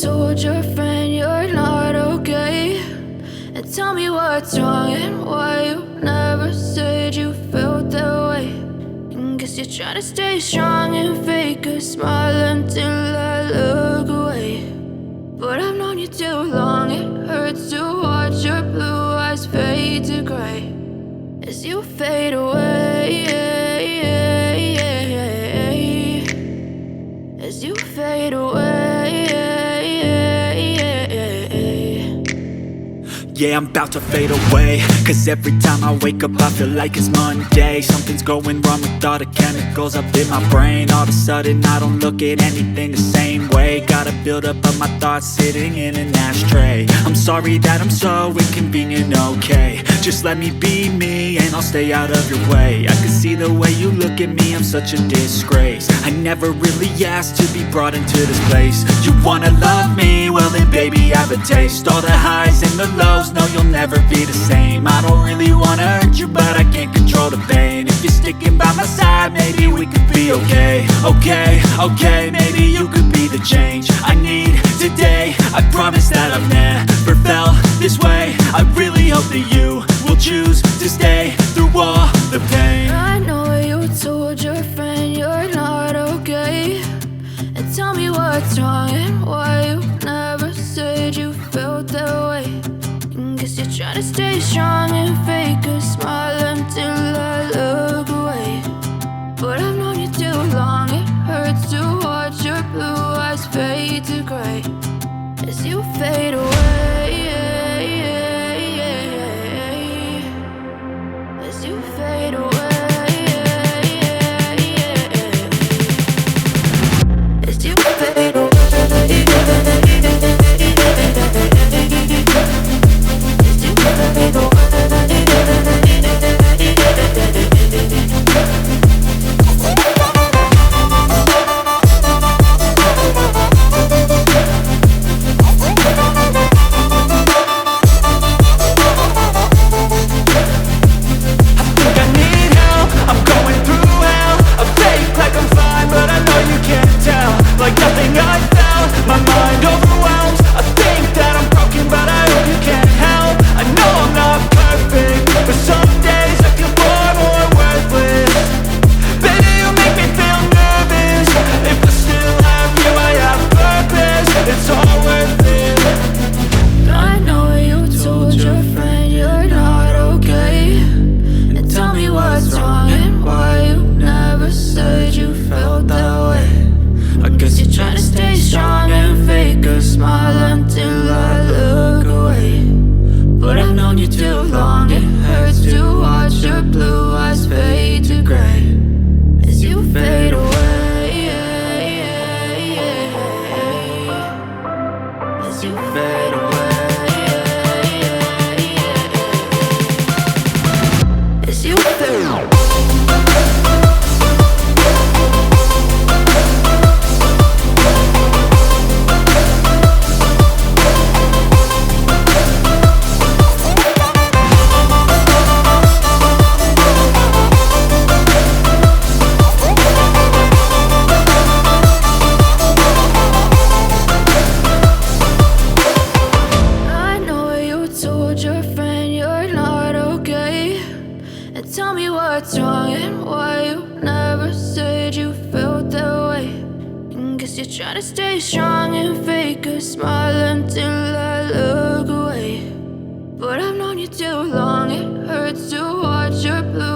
told your friend you're not okay, and tell me what's wrong and why you never said you felt that way. And guess you're trying to stay strong and fake a smile until I look away. But I've known you too long, it hurts to watch your blue eyes fade to gray as you fade away, as you fade away. Yeah, I'm about to fade away, cause every time I wake up I feel like it's Monday. Something's going wrong with all the chemicals up in my brain. All of a sudden I don't look at anything the same way. Gotta build up of my thoughts sitting in an ashtray. I'm sorry that I'm so inconvenient, okay. Just let me be me and I'll stay out of your way. I can see the way you look at me, I'm such a disgrace. I never really asked to be brought into this place. You wanna love me? Well then baby I have a taste. All the highs and the lows, no you'll never be the same. I don't really wanna hurt you but I can't control the pain. If you're sticking by my side maybe we could be okay. Okay, maybe you could be the change I need today. I promise that I've never felt this way. I really hope that you will choose to stay through all the pain. I know you told your friend you're not okay, and tell me what's wrong and why you never said you felt that way. And guess you're trying to stay strong and fake a smile until I look away. But I've known you too long, it hurts to watch your blue eyes fade to gray as you fade away, as you fade away, as you fade away. Like nothing I felt, my mind overwhelmed. I think that I'm broken but I hope you can't help. I know I'm not perfect, but some days I feel far more worthless. Baby, you make me feel nervous. If I still have you, I have purpose. It's all worth it. I know you told your friend you're not okay, and tell me what's wrong and why you never said you felt that way. I guess you're trying to stay strong and fake a smile until I look away. But I've known you too long, it hurts to watch your blue eyes fade to gray as you fade away, as you fade away, as you fade away. Tell me what's wrong and why you never said you felt that way. And guess you're trying to stay strong and fake a smile until I look away. But I've known you too long, it hurts to watch your blue